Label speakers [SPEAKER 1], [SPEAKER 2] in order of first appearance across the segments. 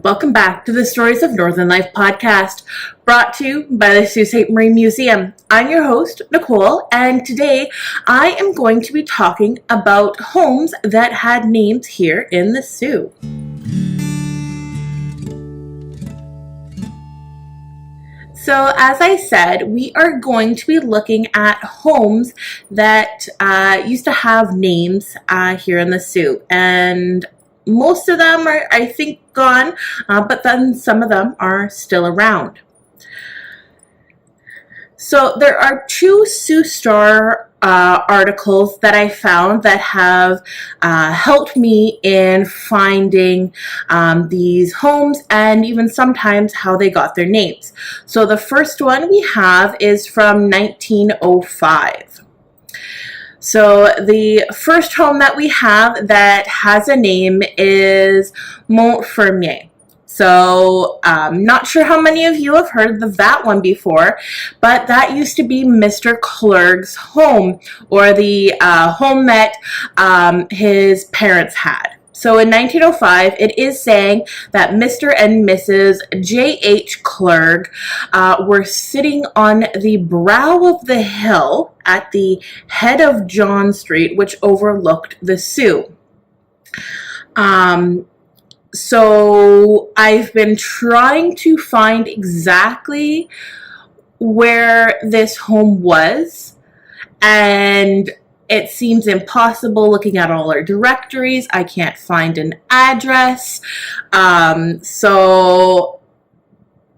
[SPEAKER 1] Welcome back to the Stories of Northern Life podcast, brought to you by the Sault Ste. Marie Museum. I'm your host, Nicole, and today I am going to be talking about homes that had names here in the Sault. So as I said, we are going to be looking at homes that used to have names here in the Sault, and most of them are, I think, gone, but then some of them are still around. So there are two Sault Star articles that I found that have helped me in finding these homes and even sometimes how they got their names. So the first one we have is from 1905. So the first home that we have that has a name is Montfermier. So not sure how many of you have heard of that one before, but that used to be Mr. Clerg's home, or the home that his parents had. So in 1905, it is saying that Mr. and Mrs. J.H. Clerg were sitting on the brow of the hill at the head of John Street, which overlooked the Sault. So I've been trying to find exactly where this home was, and it seems impossible looking at all our directories. I can't find an address. So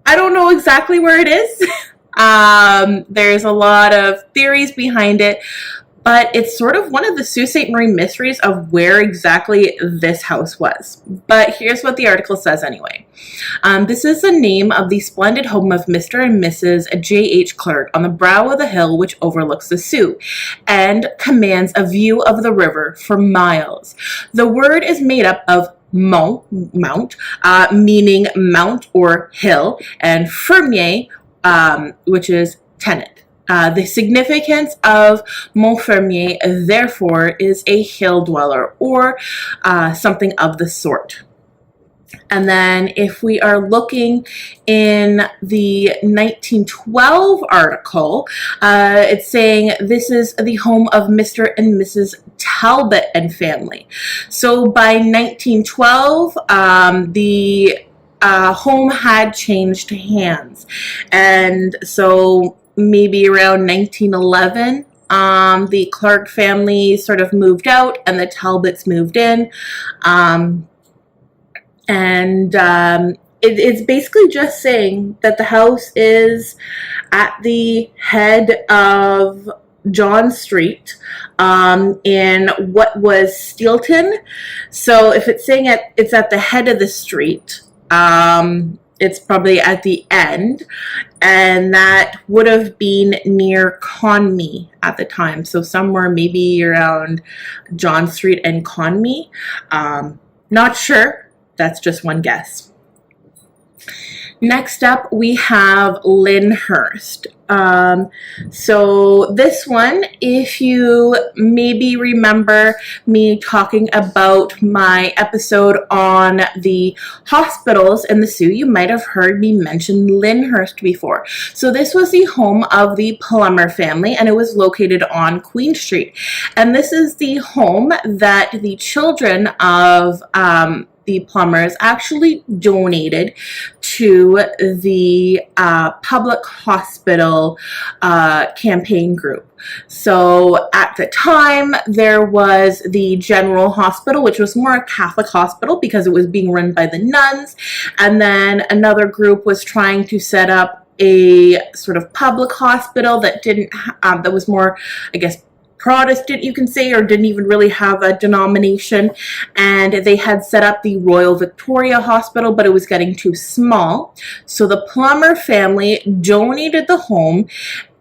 [SPEAKER 1] I don't know exactly where it is. There's a lot of theories behind it, but it's sort of one of the Sault Ste. Marie mysteries of where exactly this house was. But here's what the article says anyway. This is the name of the splendid home of Mr. and Mrs. J.H. Clerg on the brow of the hill which overlooks the Sault and commands a view of the river for miles. The word is made up of mount, meaning mount or hill, and fermier, which is tenant. The significance of Montfermier, therefore, is a hill dweller or something of the sort. And then if we are looking in the 1912 article, it's saying this is the home of Mr. and Mrs. Talbot and family. So by 1912, the home had changed hands. And so maybe around 1911, the Clark family sort of moved out and the Talbots moved in. It's basically just saying that the house is at the head of John Street in what was Steelton. So if it's saying it's at the head of the street, it's probably at the end, and that would have been near Conmee at the time. So somewhere maybe around John Street and Conmee. Not sure. That's just one guess. Next up, we have Lyndhurst. So this one, if you maybe remember me talking about my episode on the hospitals in the Sault, you might have heard me mention Lyndhurst before. So this was the home of the Plummer family, and it was located on Queen Street. And this is the home that the children of the Plumbers actually donated to the public hospital campaign group. So at the time, there was the General Hospital, which was more a Catholic hospital because it was being run by the nuns. And then another group was trying to set up a sort of public hospital that that was more, I guess, Protestant, you can say, or didn't even really have a denomination. And they had set up the Royal Victoria Hospital, but it was getting too small. So the Plummer family donated the home,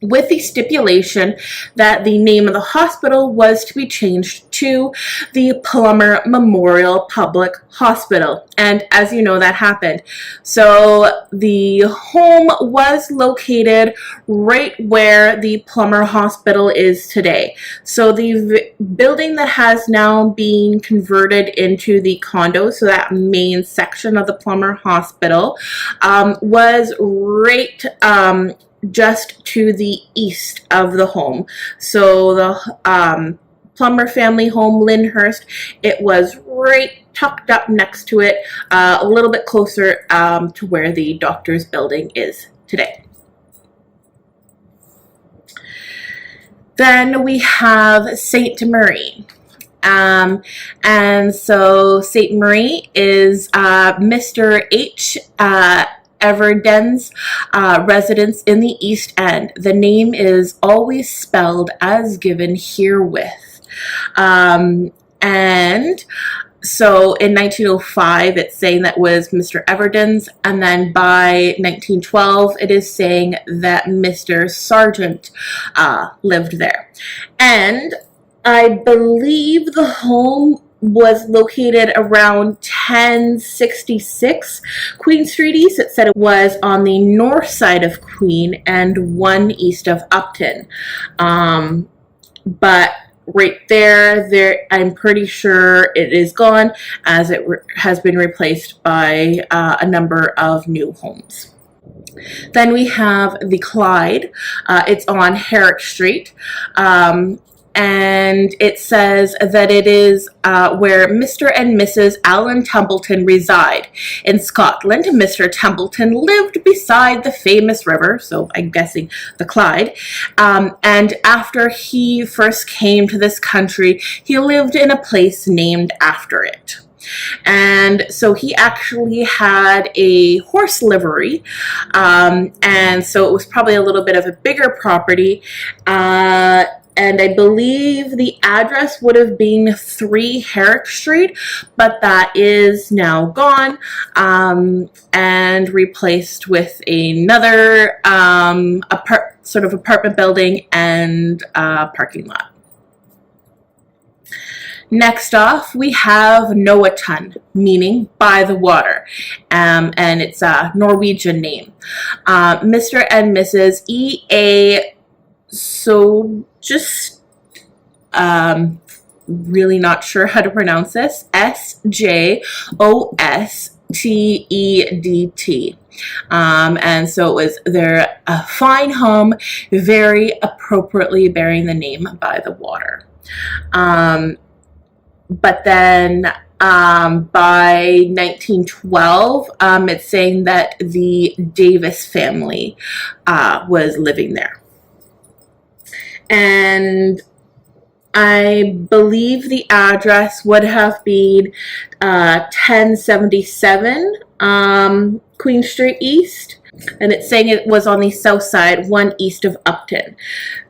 [SPEAKER 1] with the stipulation that the name of the hospital was to be changed to the Plummer Memorial Public Hospital. And as you know, that happened. So the home was located right where the Plummer Hospital is today. So the building that has now been converted into the condo, so that main section of the Plummer Hospital, was right just to the east of the home. So the Plummer family home, Lyndhurst, it was right tucked up next to it, a little bit closer to where the doctor's building is today. Then we have Saint Marie. And so Saint Marie is Mr. H. Everden's residence in the East End. The name is always spelled as given herewith. And so in 1905, it's saying that was Mr. Everden's, and then by 1912, it is saying that Mr. Sargent lived there. And I believe the home was located around 1066 Queen Street East. It said it was on the north side of Queen and 1 east of Upton. But right there, I'm pretty sure it is gone, as it has been replaced by a number of new homes. Then we have the Clyde. It's on Herrick Street. And it says that it is where Mr. and Mrs. Alan Templeton reside. In Scotland, Mr. Templeton lived beside the famous river, so I'm guessing the Clyde, and after he first came to this country, he lived in a place named after it. And so he actually had a horse livery, and so it was probably a little bit of a bigger property, and I believe the address would have been 3 Herrick Street, but that is now gone and replaced with another sort of apartment building and parking lot. Next off, we have Noatun, meaning by the water, and it's a Norwegian name. Mr. and Mrs. E.A. So just really not sure how to pronounce this. Sjostedt. And so it was their fine home, very appropriately bearing the name by the water. But then by 1912, it's saying that the Davis family was living there. And I believe the address would have been 1077 Queen Street East. And it's saying it was on the south side, 1 east of Upton.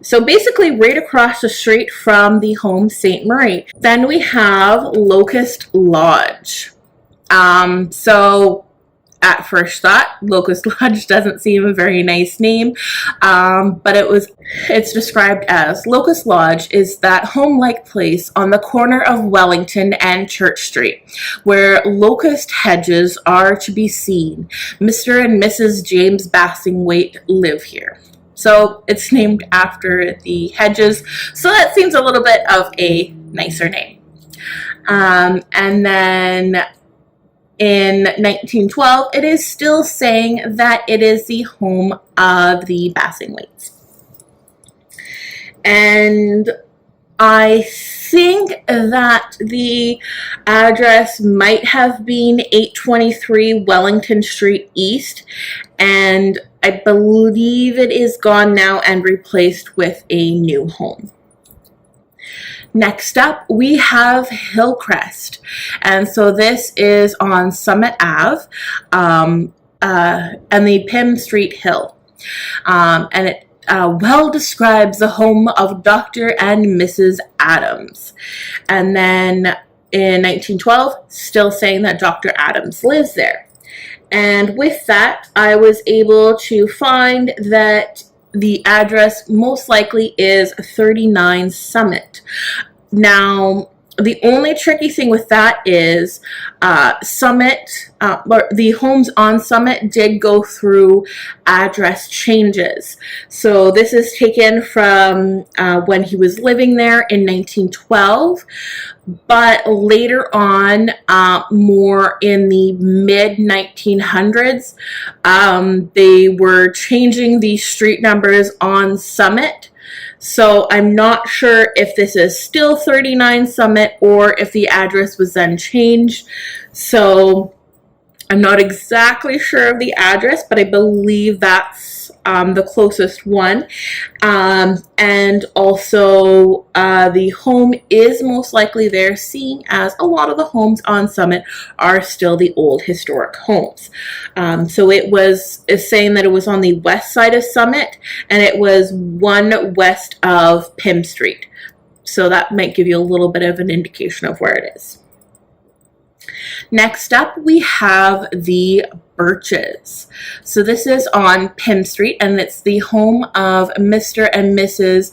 [SPEAKER 1] So basically right across the street from the home Saint Marie. Then we have Locust Lodge. So at first thought, Locust Lodge doesn't seem a very nice name, but it's described as Locust Lodge is that home-like place on the corner of Wellington and Church Street, where locust hedges are to be seen. Mr. and Mrs. James Bassingthwaighte live here. So it's named after the hedges, so that seems a little bit of a nicer name. And then in 1912, it is still saying that it is the home of the Bassingthwaightes. And I think that the address might have been 823 Wellington Street East, and I believe it is gone now and replaced with a new home. Next up, we have Hillcrest, and so this is on Summit Ave and the Pym Street Hill, and it well describes the home of Dr. and Mrs. Adams. And then in 1912, still saying that Dr. Adams lives there. And with that, I was able to find that the address most likely is 39 Summit. Now, the only tricky thing with that is Summit, or the homes on Summit did go through address changes. So this is taken from when he was living there in 1912. But later on, more in the mid 1900s, they were changing the street numbers on Summit. So I'm not sure if this is still 39 Summit or if the address was then changed. So I'm not exactly sure of the address, but I believe that's the closest one. And also the home is most likely there, seeing as a lot of the homes on Summit are still the old historic homes. So it's saying that it was on the west side of Summit, and it was one west of Pym Street. So that might give you a little bit of an indication of where it is. Next up, we have the Birches. So this is on Pym Street, and it's the home of Mr. and Mrs.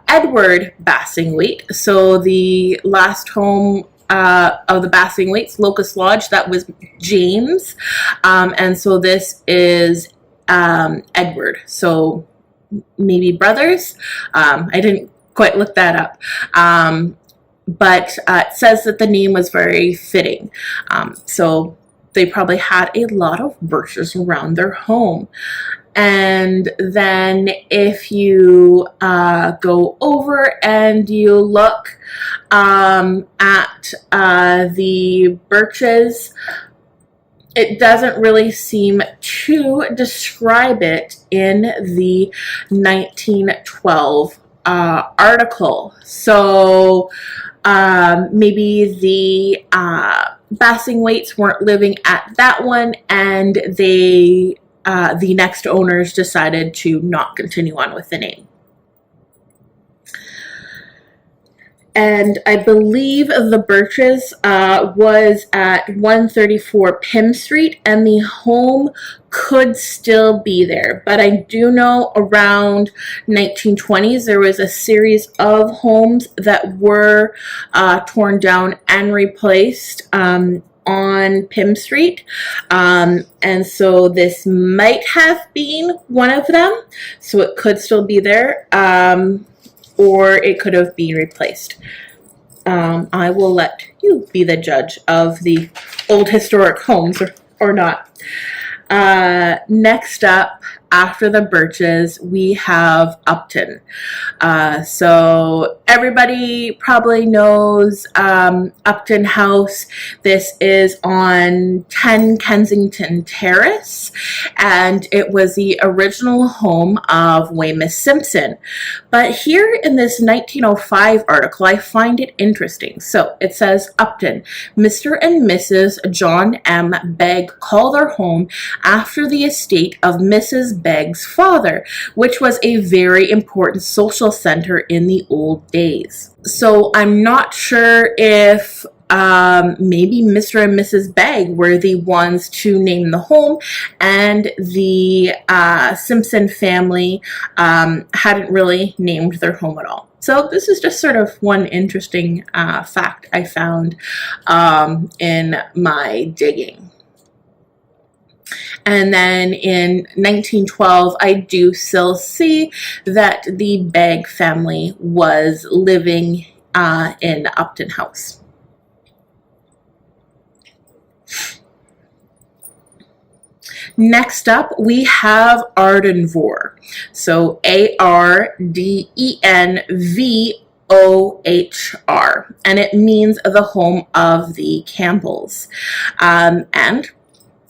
[SPEAKER 1] Edward Bassingthwaighte. So the last home of the Bassingthwaightes, Locust Lodge, that was James. And so this is Edward. So maybe brothers. I didn't quite look that up. But it says that the name was very fitting. So they probably had a lot of birches around their home. And then if you go over and you look at the birches, it doesn't really seem to describe it in the 1912 article. So maybe the Bassingthwaightes weren't living at that one, and they the next owners decided to not continue on with the name. And I believe the Birches was at 134 Pym Street, and the home could still be there. But I do know around 1920s there was a series of homes that were torn down and replaced on Pym Street. And so this might have been one of them. So it could still be there. Or it could have been replaced. I will let you be the judge of the old historic homes or not. Next up, after the Birches, we have Upton. So everybody probably knows Upton House. This is on 10 Kensington Terrace, and it was the original home of Weymouth Simpson. But here in this 1905 article, I find it interesting. So it says, Upton, Mr. and Mrs. John M. Begg call their home after the estate of Mrs. Begg's father, which was a very important social center in the old days. So I'm not sure if maybe Mr. and Mrs. Begg were the ones to name the home, and the Simpson family hadn't really named their home at all. So this is just sort of one interesting fact I found in my digging. And then in 1912, I do still see that the Begg family was living in Upton House. Next up, we have Ardenvohr. So Ardenvohr, and it means the home of the Campbells. And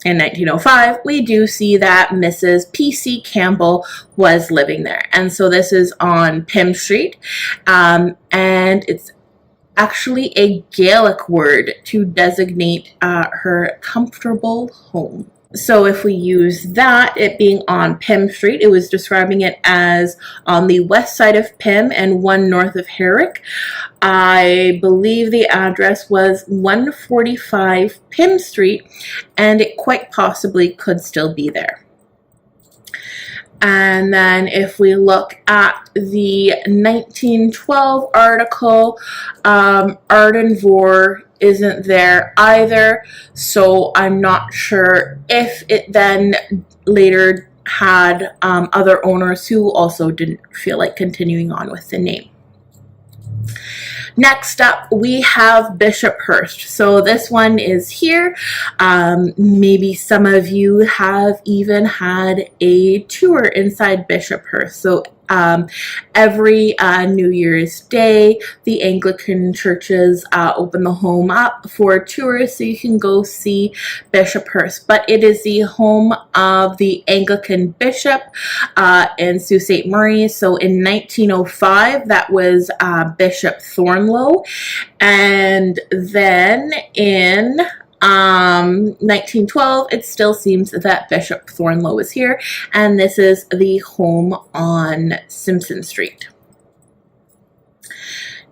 [SPEAKER 1] in 1905, we do see that Mrs. P.C. Campbell was living there. And so this is on Pym Street, and it's actually a Gaelic word to designate her comfortable home. So if we use that, it being on Pym Street, it was describing it as on the west side of Pym and one north of Herrick. I believe the address was 145 Pym Street, and it quite possibly could still be there. And then if we look at the 1912 article, Ardenvohr isn't there either, so I'm not sure if it then later had other owners who also didn't feel like continuing on with the name. Next up, we have Bishophurst. So this one is here. Maybe some of you have even had a tour inside Bishophurst. So every New Year's Day, the Anglican churches open the home up for tours, so you can go see Bishophurst. But it is the home of the Anglican bishop in Sault Ste. Marie. So in 1905, that was Bishop Thornlow, and then in 1912, it still seems that Bishop Thornlow is here, and this is the home on Simpson Street.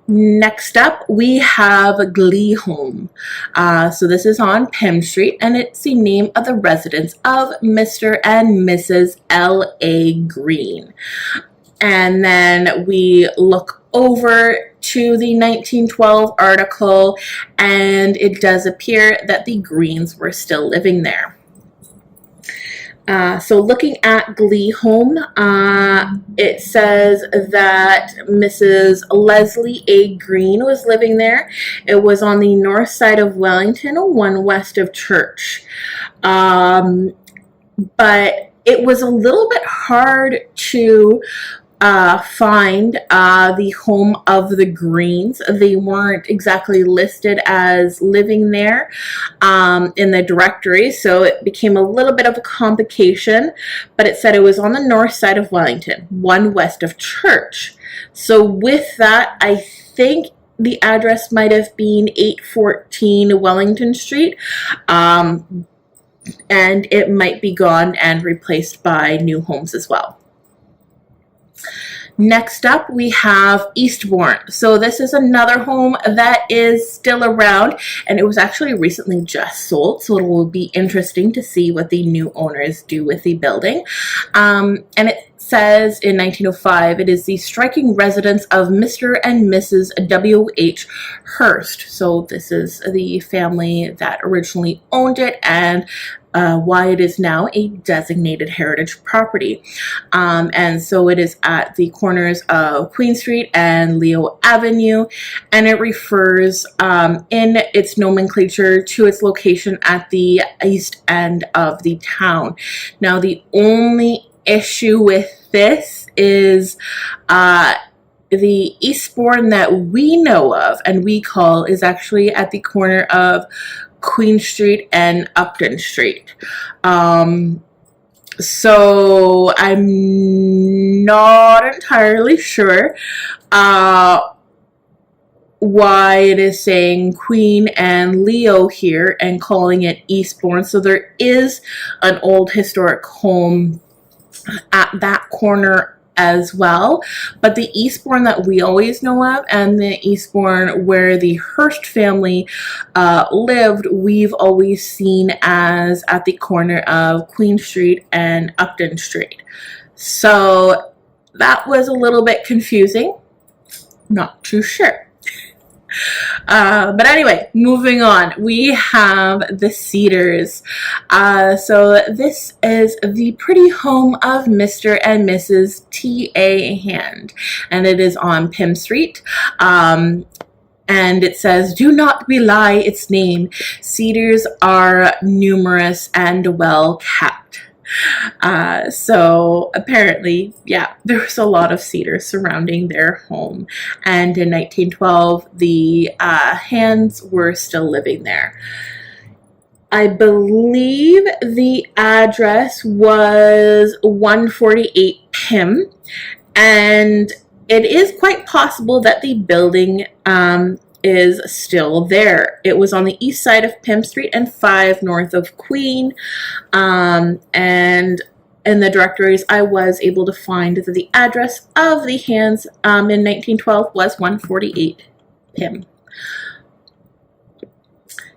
[SPEAKER 1] Next up, we have Glee Home. So this is on Pym Street, and it's the name of the residence of Mr. and Mrs. L.A. Green. And then we look over to the 1912 article, and it does appear that the Greens were still living there. So looking at Glee Home, it says that Mrs. Leslie A. Green was living there. It was on the north side of Wellington, one west of Church. But it was a little bit hard to find the home of the Greens. They weren't exactly listed as living there in the directory, so it became a little bit of a complication, but it said it was on the north side of Wellington, one west of Church. So with that, I think the address might have been 814 Wellington Street, and it might be gone and replaced by new homes as well. Next up, we have Eastbourne. So this is another home that is still around, and it was actually recently just sold, so it will be interesting to see what the new owners do with the building. And it says in 1905, it is the striking residence of Mr. and Mrs. W.H. Hurst. So this is the family that originally owned it, and why it is now a designated heritage property. And so it is at the corners of Queen Street and Leo Avenue, and it refers in its nomenclature to its location at the east end of the town. Now, the only issue with this is the Eastbourne that we know of and we call is actually at the corner of Queen Street and Upton Street. So I'm not entirely sure why it is saying Queen and Leo here and calling it Eastbourne. So there is an old historic home at that corner as well, but the Eastbourne that we always know of and the Eastbourne where the Hurst family lived, we've always seen as at the corner of Queen Street and Upton Street. So that was a little bit confusing. Not too sure. But anyway, moving on, we have the Cedars. So this is the pretty home of Mr. and Mrs. T.A. Hand, and it is on Pym Street. And it says, do not belie its name. Cedars are numerous and well kept. So apparently, yeah, there was a lot of cedars surrounding their home. And in 1912, the Hands were still living there. I believe the address was 148 Pym, and it is quite possible that the building is still there. It was on the east side of Pym Street and 5 north of Queen. And in the directories, I was able to find that the address of the Hands in 1912 was 148 Pym.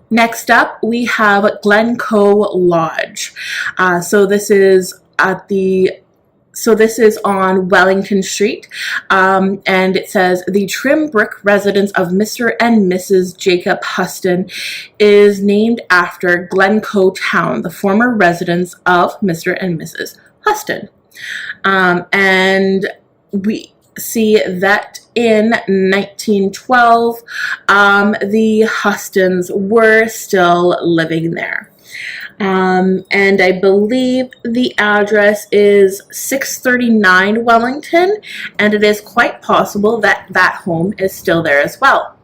[SPEAKER 1] Next up, we have Glencoe Lodge. So this is at the So this is on Wellington Street, and it says, the trim brick residence of Mr. and Mrs. Jacob Huston is named after Glencoe Town, the former residence of Mr. and Mrs. Huston. And we see that in 1912, the Hustons were still living there. And I believe the address is 639 Wellington, and it is quite possible that that home is still there as well.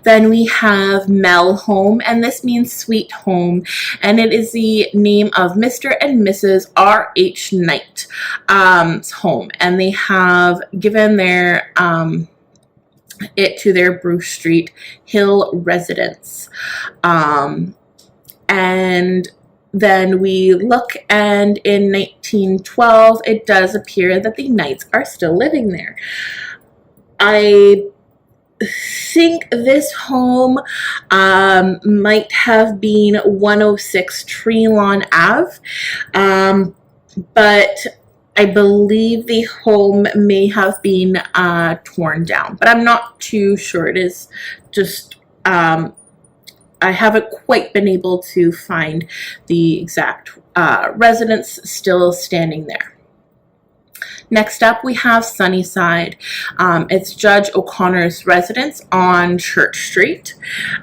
[SPEAKER 1] Then we have Mel Home, and this means sweet home, and it is the name of Mr. and Mrs. R.H. Knight home, and they have given their it to their Bruce Street Hill residence. And then we look, and in 1912, it does appear that the Knights are still living there. I think this home might have been 106 Trelawn Ave, but I believe the home may have been torn down, but I'm not too sure. It is just I haven't quite been able to find the exact residence still standing there. Next up, we have Sunnyside. It's Judge O'Connor's residence on Church Street,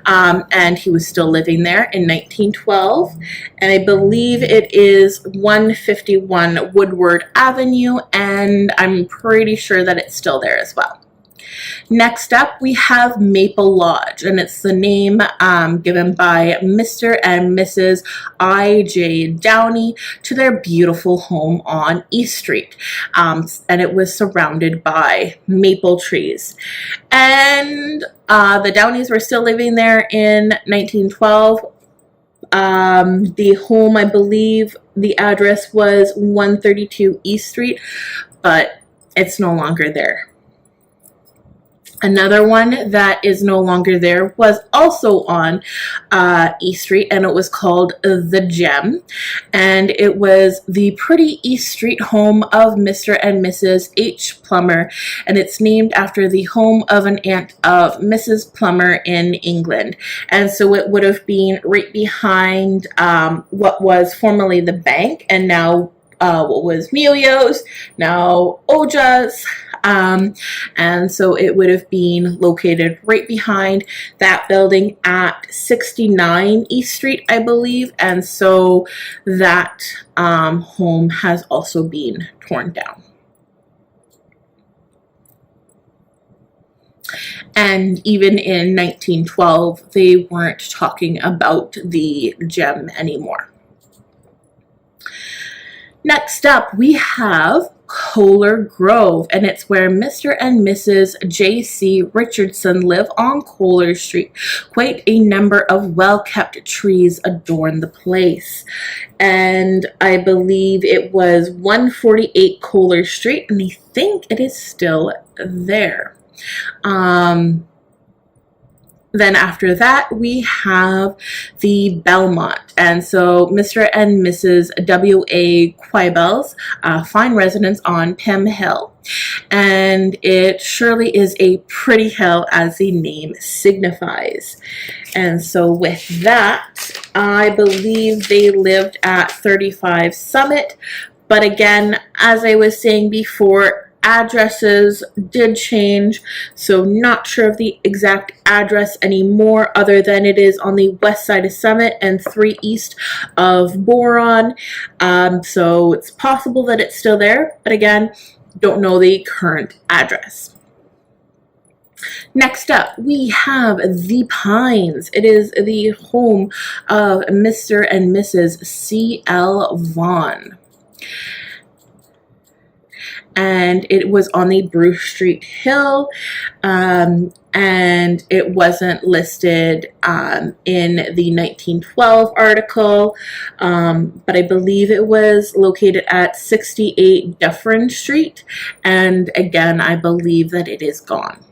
[SPEAKER 1] and he was still living there in 1912, and I believe it is 151 Woodward Avenue, and I'm pretty sure that it's still there as well. Next up, we have Maple Lodge, and it's the name given by Mr. and Mrs. I.J. Downey to their beautiful home on East Street, and it was surrounded by maple trees. And the Downeys were still living there in 1912. The home, I believe, the address was 132 East Street, but it's no longer there. Another one that is no longer there was also on East Street, and it was called The Gem, and it was the pretty East Street home of Mr. and Mrs. H. Plummer, and it's named after the home of an aunt of Mrs. Plummer in England. And so it would have been right behind what was formerly the bank, and now what was Melio's, now Oja's. And so it would have been located right behind that building at 69 East Street, I believe. And so that home has also been torn down. And even in 1912, they weren't talking about the gem anymore. Next up, we have Kohler Grove, and it's where Mr. and Mrs. J.C. Richardson live on Kohler Street. Quite a number of well-kept trees adorn the place, and I believe it was 148 Kohler Street, and I think it is still there. Then after that, we have the Belmont. And so Mr. and Mrs. W.A. Quibel's fine residence on Pym Hill. And it surely is a pretty hill, as the name signifies. And so with that, I believe they lived at 35 Summit. But again, as I was saying before, addresses did change, so not sure of the exact address anymore, other than it is on the west side of Summit and 3 east of Boron. So it's possible that it's still there, but again, don't know the current address. Next up, we have The Pines. It is the home of Mr. and Mrs. C.L. Vaughn. And it was on the Bruce Street Hill, and it wasn't listed in the 1912 article, but I believe it was located at 68 Dufferin Street, and again, I believe that it is gone.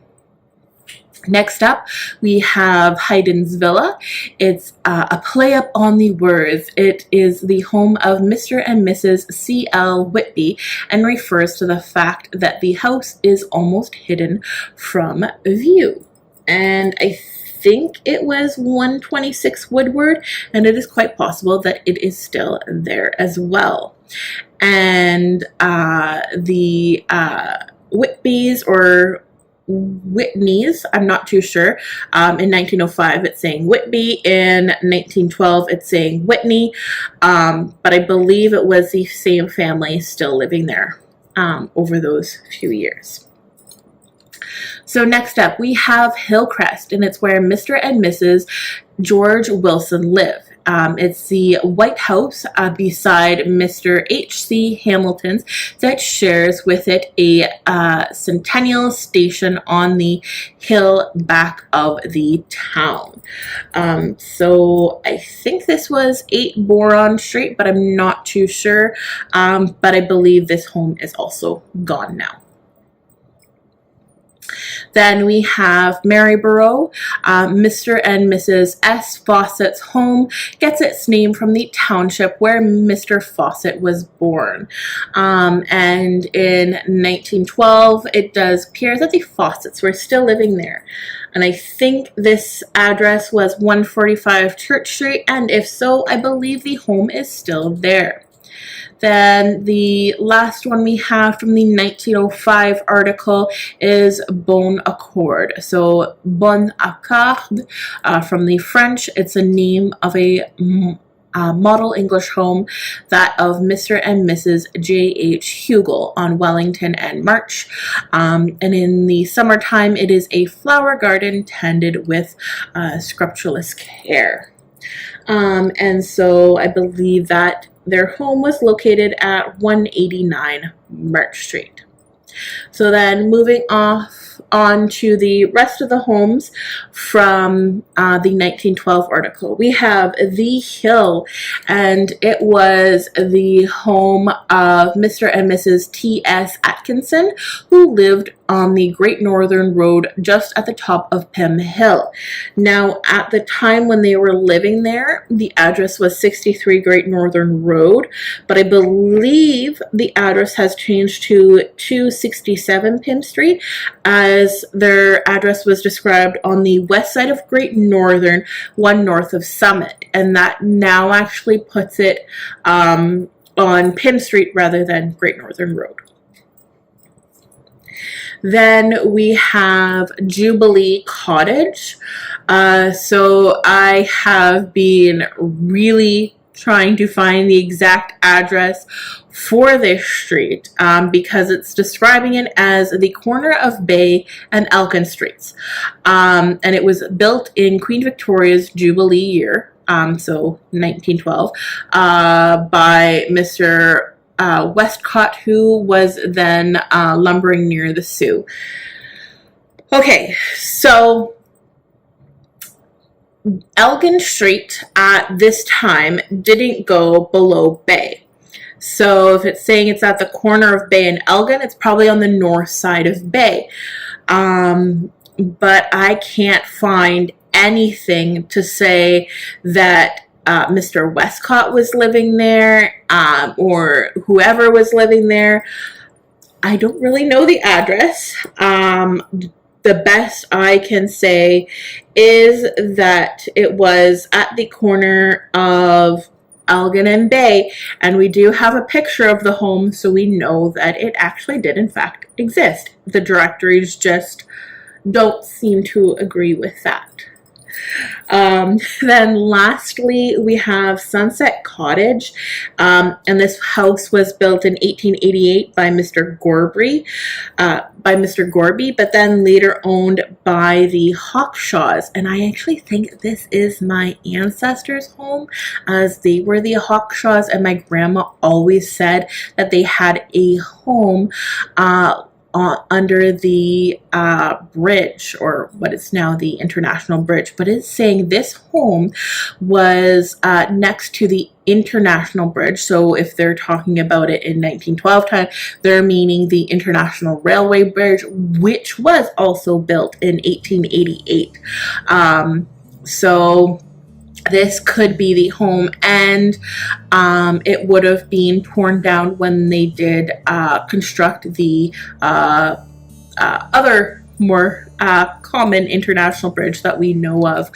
[SPEAKER 1] Next up, we have Haydn's Villa. It's a play up on the words. It is the home of Mr. and Mrs. C.L. Whitby and refers to the fact that the house is almost hidden from view. And I think it was 126 Woodward, and it is quite possible that it is still there as well. And the Whitbys or Whitneys, I'm not too sure. In 1905, it's saying Whitby. In 1912, it's saying Whitney. But I believe it was the same family still living there over those few years. So next up, we have Hillcrest, and it's where Mr. and Mrs. George Wilson live. It's the White House beside Mr. H.C. Hamilton's that shares with it a centennial station on the hill back of the town. So I think this was 8 Boron Street, but I'm not too sure. But I believe this home is also gone now. Then we have Maryborough. Mr. and Mrs. S. Fawcett's home gets its name from the township where Mr. Fawcett was born. And in 1912, it does appear that the Fawcetts were still living there. And I think this address was 145 Church Street, and if so, I believe the home is still there. Then the last one we have from the 1905 article is Bon Accord. So Bon Accord, from the French, it's a name of a model English home, that of Mr. and Mrs. J.H. Hugel on Wellington and March. And in the summertime, it is a flower garden tended with scrupulous care. And so I believe that their home was located at 189 March Street. So then moving on to the rest of the homes from the 1912 article. We have The Hill, and it was the home of Mr. and Mrs. T.S. Atkinson, who lived on the Great Northern Road just at the top of Pym Hill. Now, at the time when they were living there, the address was 63 Great Northern Road, but I believe the address has changed to 267 Pym Street, as their address was described on the west side of Great Northern, one north of Summit, and that now actually puts it on Pym Street rather than Great Northern Road. Then we have Jubilee Cottage. So I have been really trying to find the exact address for this street because it's describing it as the corner of Bay and Elgin Streets. And it was built in Queen Victoria's Jubilee year, so 1912, by Mr. Westcott, who was then lumbering near the Sioux. Okay, so Elgin Street at this time didn't go below Bay. So if it's saying it's at the corner of Bay and Elgin, it's probably on the north side of Bay. But I can't find anything to say that Mr. Westcott was living there, or whoever was living there. I don't really know the address. The best I can say is that it was at the corner of Elgin and Bay, and we do have a picture of the home, so we know that it actually did in fact exist. The directories just don't seem to agree with that. Then lastly, we have Sunset Cottage, and this house was built in 1888 by Mr. Gorby, but then later owned by the Hawkshaws. And I actually think this is my ancestors' home, as they were the Hawkshaws, and my grandma always said that they had a home under the bridge, or what is now the International Bridge, but it's saying this home was next to the International Bridge. So if they're talking about it in 1912 time, they're meaning the International Railway Bridge, which was also built in 1888. So this could be the home, and it would have been torn down when they did construct the other more common international bridge that we know of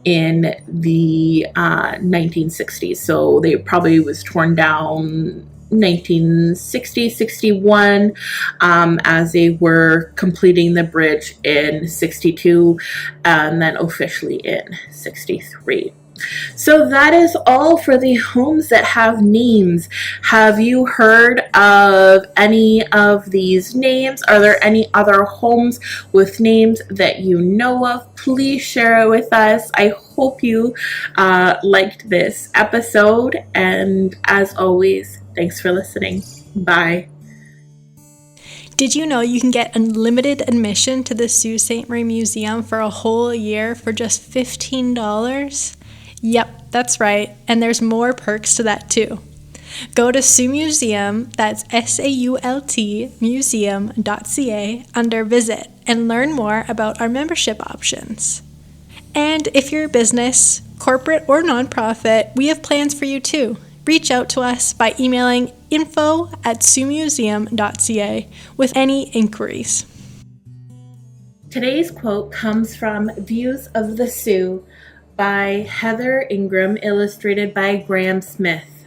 [SPEAKER 1] in the 1960s. So they probably was torn down 1960, 61, as they were completing the bridge in 62, and then officially in 63. So that is all for the homes that have names. Have you heard of any of these names? Are there any other homes with names that you know of? Please share it with us. I hope you liked this episode, and as always, thanks for listening. Bye.
[SPEAKER 2] Did you know you can get unlimited admission to the Sault Ste. Marie Museum for a whole year for just $15? Yep, that's right, and there's more perks to that too. Go to Sault Museum, that's SAULT museum.ca, under Visit and learn more about our membership options. And if you're a business, corporate or nonprofit, we have plans for you too. Reach out to us by emailing info@saultmuseum.ca with any inquiries.
[SPEAKER 1] Today's quote comes from Views of the Sault by Heather Ingram, illustrated by Graham Smith.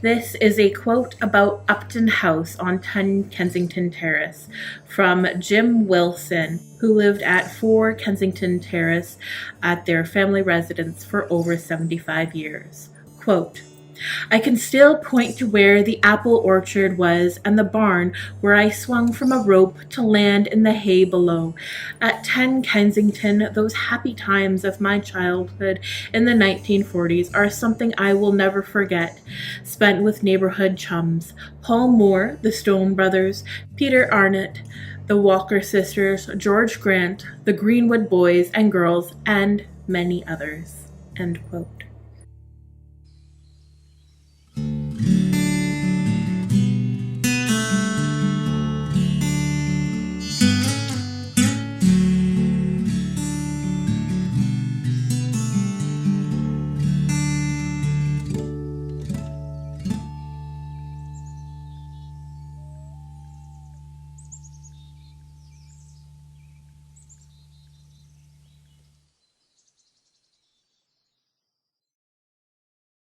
[SPEAKER 1] This is a quote about Upton House on 10 Kensington Terrace from Jim Wilson, who lived at 4 Kensington Terrace at their family residence for over 75 years. Quote, I can still point to where the apple orchard was and the barn where I swung from a rope to land in the hay below. At 10 Kensington, those happy times of my childhood in the 1940s are something I will never forget, spent with neighborhood chums, Paul Moore, the Stone brothers, Peter Arnott, the Walker sisters, George Grant, the Greenwood boys and girls, and many others. End quote.